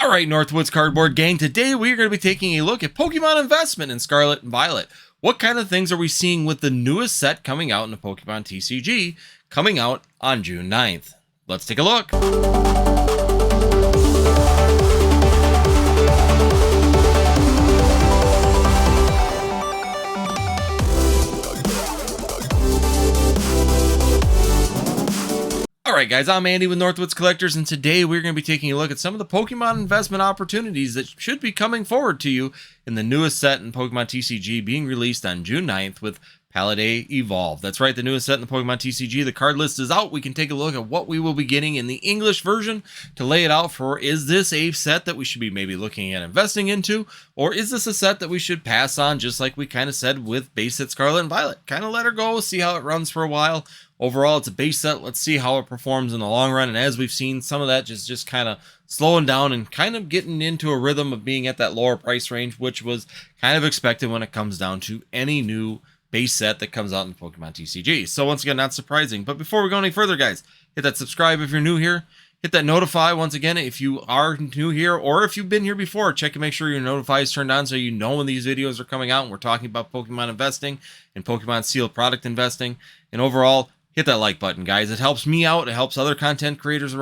All right, Northwoods Cardboard Gang, today we're going to be taking a look at Pokemon investment in Scarlet and Violet. What kind of things are we seeing with the newest set coming out in the Pokemon TCG, coming out on June 9th? Let's take a look. Alright guys, I'm Andy with NorthwoodsCollectors, and today we're going to be taking a look at some of the Pokemon investment opportunities that should be coming forward to you in the newest set in Pokemon TCG being released on June 9th with Paldea Evolved. That's right, the newest set in the Pokemon TCG. The card list is out. We can take a look at what we will be getting in the English version to lay it out for, is this a set that we should be maybe looking at investing into, or is this a set that we should pass on, just like we kind of said with base set Scarlet and Violet? Kind of let her go, see how it runs for a while. Overall, it's a base set. Let's see how it performs in the long run. And as we've seen, some of that just kind of slowing down and kind of getting into a rhythm of being at that lower price range, which was kind of expected when it comes down to any new base set that comes out in Pokemon TCG. So once again, not surprising. But before we go any further, guys, hit that subscribe if you're new here. Hit that notify once again if you are new here, or if you've been here before, check and make sure your notify is turned on so you know when these videos are coming out and we're talking about Pokemon investing and Pokemon sealed product investing. And overall, hit that like button, guys. It helps me out. It helps other content creators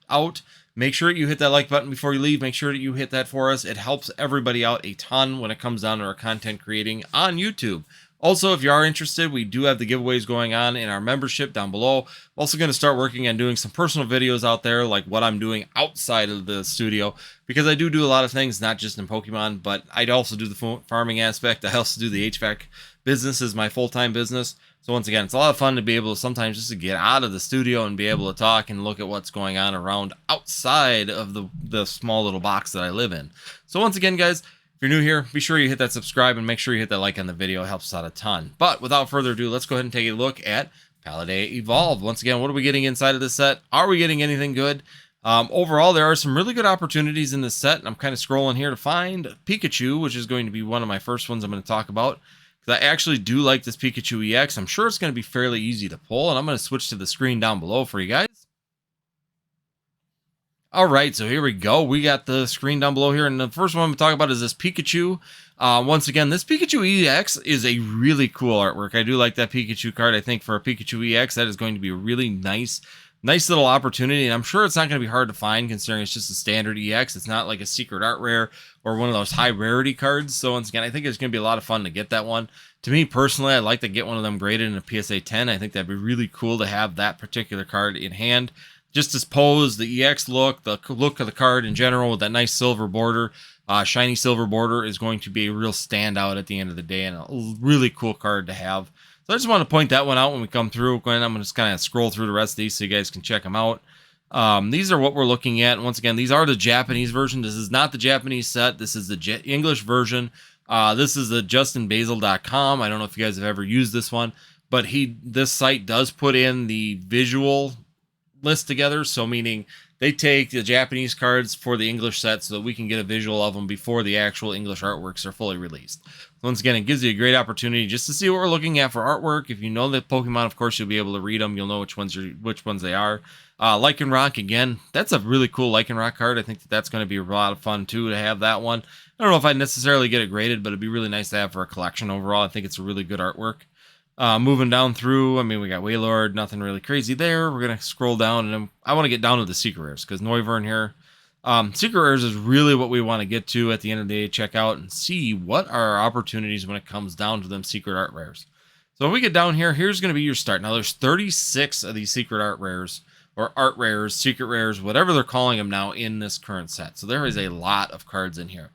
out. Make sure you hit that like button before you leave. Make sure that you hit that for us. It helps everybody out a ton when it comes down to our content creating on YouTube. Also, if you are interested, we do have the giveaways going on in our membership down below. I'm also going to start working on doing some personal videos out there, like what I'm doing outside of the studio, because I do a lot of things, not just in Pokemon, but I also do the farming aspect. I also do the HVAC business as my full-time business. So once again, it's a lot of fun to be able to sometimes just to get out of the studio and be able to talk and look at what's going on around outside of the small little box that I live in. So once again, guys, if you're new here, be sure you hit that subscribe and make sure you hit that like on the video. It helps us out a ton. But without further ado, let's go ahead and take a look at Paldea Evolved. Once again, what are we getting inside of this set? Are we getting anything good? Overall, there are some really good opportunities in this set. And I'm kind of scrolling here to find Pikachu, which is going to be one of my first ones I'm going to talk about, because I actually do like this Pikachu EX. I'm sure it's going to be fairly easy to pull, and I'm going to switch to the screen down below for you guys. All right, so here we go. We got the screen down below here, and the first one I'm going to talk about is this Pikachu. Once again, this Pikachu EX is a really cool artwork. I do like that Pikachu card. I think for a Pikachu EX, that is going to be a really nice little opportunity, and I'm sure it's not going to be hard to find considering it's just a standard EX. It's not like a secret art rare or one of those high rarity cards. So once again, I think it's going to be a lot of fun to get that one. To me personally, I'd like to get one of them graded in a PSA 10. I think that'd be really cool to have that particular card in hand. Just as posed, the EX look, the look of the card in general with that nice silver border, shiny silver border, is going to be a real standout at the end of the day and a really cool card to have. So I just want to point that one out when we come through. I'm going to just kind of scroll through the rest of these so you guys can check them out. These are what we're looking at. Once again, these are the Japanese version. This is not the Japanese set. This is the English version. This is the justinbasil.com. I don't know if you guys have ever used this one, but this site does put in the visual list together. So meaning they take the Japanese cards for the English set so that we can get a visual of them before the actual English artworks are fully released. Once again, it gives you a great opportunity just to see what we're looking at for artwork. If you know the Pokemon, of course, you'll be able to read them. You'll know which ones they are. Lycanroc, again, that's a really cool Lycanroc card. I think that's going to be a lot of fun, too, to have that one. I don't know if I'd necessarily get it graded, but it'd be really nice to have for a collection overall. I think it's a really good artwork. Moving down through, I mean, we got Wailord, nothing really crazy there. We're going to scroll down, and I want to get down to the Secret Rares, because Noivern here. Secret Rares is really what we want to get to at the end of the day. Check out and see what are our opportunities when it comes down to them Secret Art Rares. So when we get down here, here's going to be your start. Now, there's 36 of these Secret Art Rares, or Art Rares, Secret Rares, whatever they're calling them now in this current set. So there is a lot of cards in here.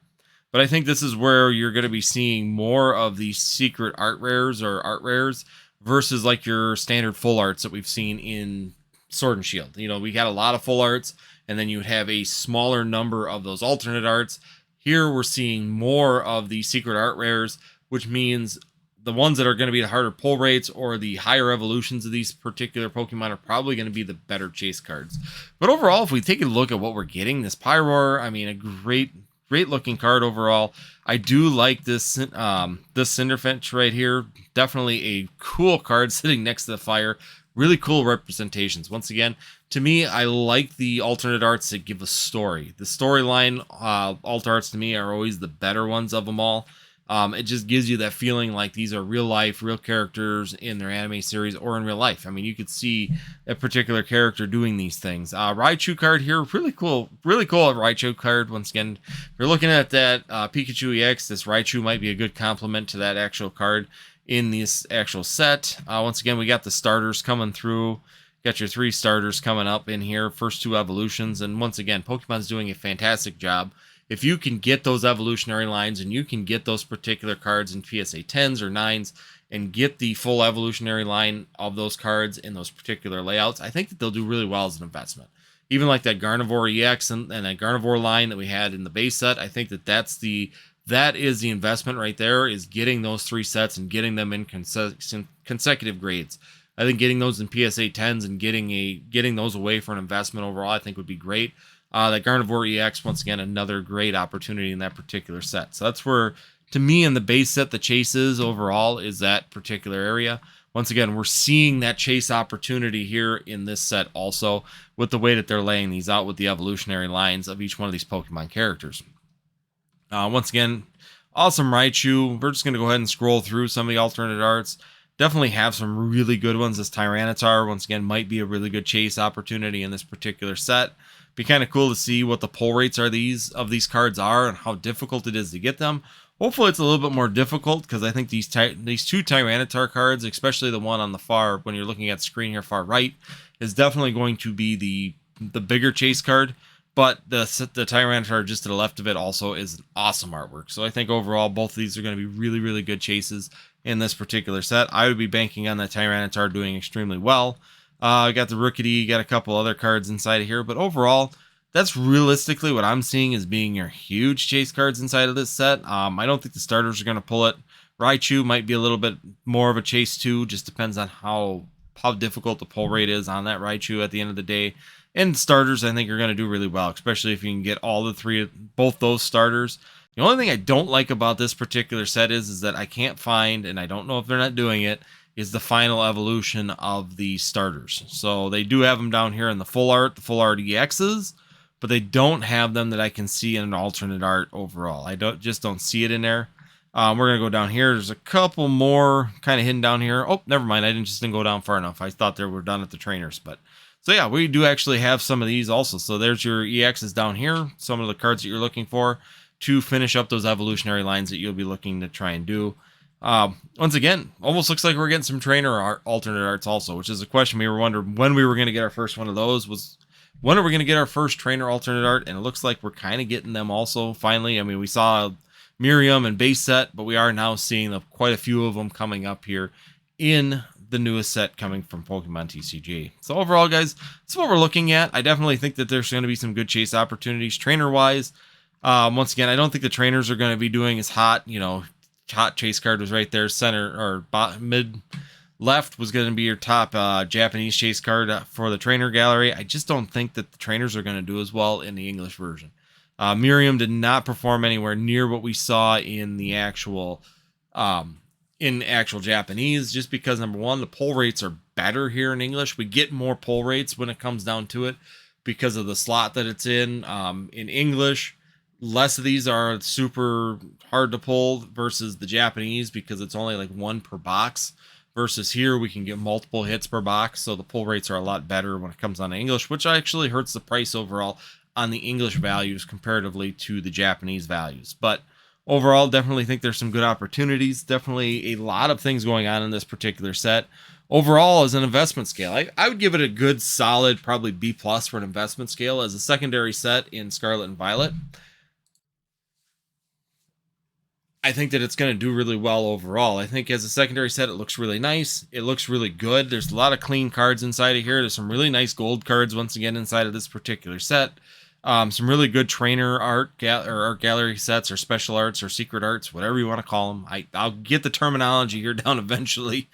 But I think this is where you're going to be seeing more of these secret art rares or art rares versus like your standard full arts that we've seen in Sword and Shield. You know, we got a lot of full arts, and then you would have a smaller number of those alternate arts. Here we're seeing more of the secret art rares, which means the ones that are going to be the harder pull rates or the higher evolutions of these particular Pokemon are probably going to be the better chase cards. But overall, if we take a look at what we're getting, this Pyroar, I mean, a great looking card overall. I do like this Cinderfinch right here. Definitely a cool card sitting next to the fire. really cool representations. Once again, to me, I like the alternate arts that give a story. The storyline alt arts to me are always the better ones of them all. It just gives you that feeling like these are real life, real characters in their anime series or in real life. I mean, you could see a particular character doing these things. Raichu card here, really cool Raichu card. Once again, if you're looking at that Pikachu EX, this Raichu might be a good complement to that actual card in this actual set. Once again, we got the starters coming through. Got your 3 starters coming up in here, first 2 evolutions, and once again, Pokemon's doing a fantastic job. If you can get those evolutionary lines and you can get those particular cards in PSA 10s or 9s and get the full evolutionary line of those cards in those particular layouts, I think that they'll do really well as an investment. Even like that Gardevoir EX and that Gardevoir line that we had in the base set, I think that that is the investment right there, is getting those 3 sets and getting them in consecutive grades. I think getting those in PSA 10s and getting those away for an investment overall, I think would be great. That Gardevoir EX, once again, another great opportunity in that particular set. So that's where, to me, in the base set, the chase is overall is that particular area. Once again, we're seeing that chase opportunity here in this set also with the way that they're laying these out with the evolutionary lines of each one of these Pokemon characters. Once again, awesome Raichu. We're just going to go ahead and scroll through some of the alternate arts. Definitely have some really good ones. This Tyranitar, once again, might be a really good chase opportunity in this particular set. Be kind of cool to see what the pull rates of these cards are and how difficult it is to get them. Hopefully it's a little bit more difficult, because I think these 2 Tyranitar cards, especially the one on the far, when you're looking at the screen here far right, is definitely going to be the bigger chase card. But the Tyranitar just to the left of it also is an awesome artwork. So I think overall both of these are going to be really, really good chases in this particular set. I would be banking on the Tyranitar doing extremely well. I got the Rookity, got a couple other cards inside of here, but overall, that's realistically what I'm seeing as being your huge chase cards inside of this set. I don't think the starters are going to pull it. Raichu might be a little bit more of a chase too, just depends on how difficult the pull rate is on that Raichu at the end of the day. And starters, I think, are going to do really well, especially if you can get both those starters. The only thing I don't like about this particular set is that I can't find, and I don't know if they're not doing it, is the final evolution of the starters. So they do have them down here in the full art EXs, but they don't have them that I can see in an alternate art overall. I just don't see it in there. We're going to go down here. There's a couple more kind of hidden down here. Oh, never mind. I didn't go down far enough. I thought they were done at the trainers. But so yeah, we do actually have some of these also. So there's your EXs down here. Some of the cards that you're looking for to finish up those evolutionary lines that you'll be looking to try and do. Once again, almost looks like we're getting some trainer alternate arts also, which is a question we were wondering when we were going to get our first one of those. Was when are we going to get our first trainer alternate art? And it looks like we're kind of getting them also finally. I mean, we saw Miriam and base set, but we are now seeing quite a few of them coming up here in the newest set coming from Pokemon TCG. So overall, guys, that's what we're looking at. I definitely think that there's going to be some good chase opportunities trainer wise. Once again, I don't think the trainers are going to be doing as hot. Hot chase card was right there, center or mid left was going to be your top Japanese chase card for the trainer gallery. I just don't think that the trainers are going to do as well in the English version. Miriam did not perform anywhere near what we saw in the actual Japanese, just because number one, the pull rates are better here in English. We get more pull rates when it comes down to it because of the slot that it's in. In English, less of these are super hard to pull versus the Japanese because it's only like 1 per box. Versus here, we can get multiple hits per box, so the pull rates are a lot better when it comes on to English, which actually hurts the price overall on the English values comparatively to the Japanese values. But overall, definitely think there's some good opportunities. Definitely a lot of things going on in this particular set. Overall, as an investment scale, I would give it a good, solid, probably B+ for an investment scale as a secondary set in Scarlet and Violet. I think that it's going to do really well overall. I think as a secondary set, it looks really nice. It looks really good. There's a lot of clean cards inside of here. There's some really nice gold cards once again inside of this particular set. Some really good trainer art gallery sets or special arts or secret arts, whatever you want to call them. I'll get the terminology here down eventually,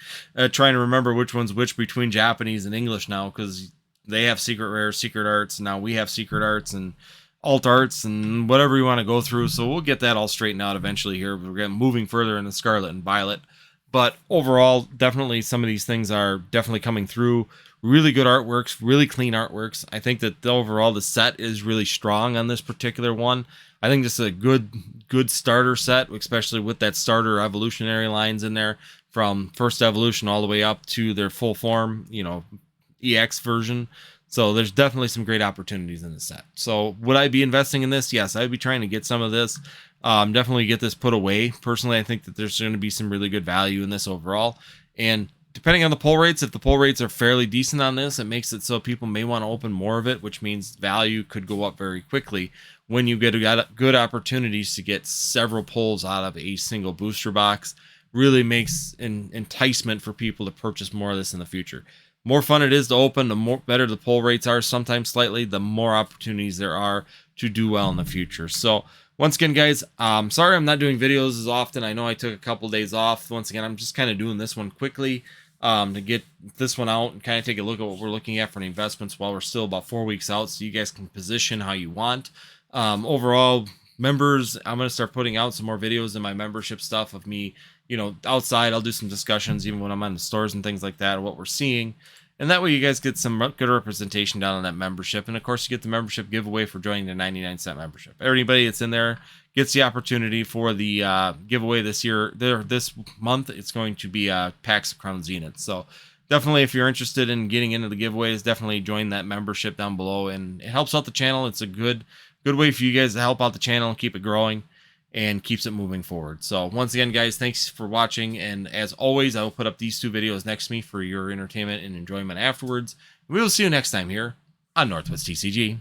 trying to remember which one's which between Japanese and English now, because they have secret rares, secret arts. Now we have secret arts and alt arts and whatever you want to go through. So we'll get that all straightened out eventually here. We're getting moving further into Scarlet and Violet. But overall, definitely some of these things are definitely coming through. Really good artworks, really clean artworks. I think that overall the set is really strong on this particular one. I think this is a good starter set, especially with that starter evolutionary lines in there from first evolution all the way up to their full form, you know, EX version. So there's definitely some great opportunities in the set. So would I be investing in this? Yes, I'd be trying to get some of this. Definitely get this put away. Personally, I think that there's going to be some really good value in this overall. And depending on the pull rates, if the pull rates are fairly decent on this, it makes it so people may want to open more of it, which means value could go up very quickly when you get good opportunities to get several pulls out of a single booster box. Really makes an enticement for people to purchase more of this in the future. More fun it is to open, the more better the pull rates are, sometimes slightly, the more opportunities there are to do well in the future. So once again, guys, sorry I'm not doing videos as often. I know I took a couple days off. Once again, I'm just kind of doing this one quickly to get this one out and kind of take a look at what we're looking at for the investments while we're still about 4 weeks out, so you guys can position how you want. Overall, members, I'm going to start putting out some more videos in my membership stuff of me, you know, outside. I'll do some discussions even when I'm on the stores and things like that, what we're seeing. And that way you guys get some good representation down on that membership. And of course, you get the membership giveaway for joining the 99-cent membership. Everybody that's in there gets the opportunity for the giveaway this year. This month, it's going to be packs of Crown Zenith. So definitely, if you're interested in getting into the giveaways, definitely join that membership down below. And it helps out the channel. It's a good way for you guys to help out the channel and keep it growing and keeps it moving forward. So once again, guys, thanks for watching. And as always, I will put up these 2 videos next to me for your entertainment and enjoyment afterwards. We will see you next time here on Northwoods TCG.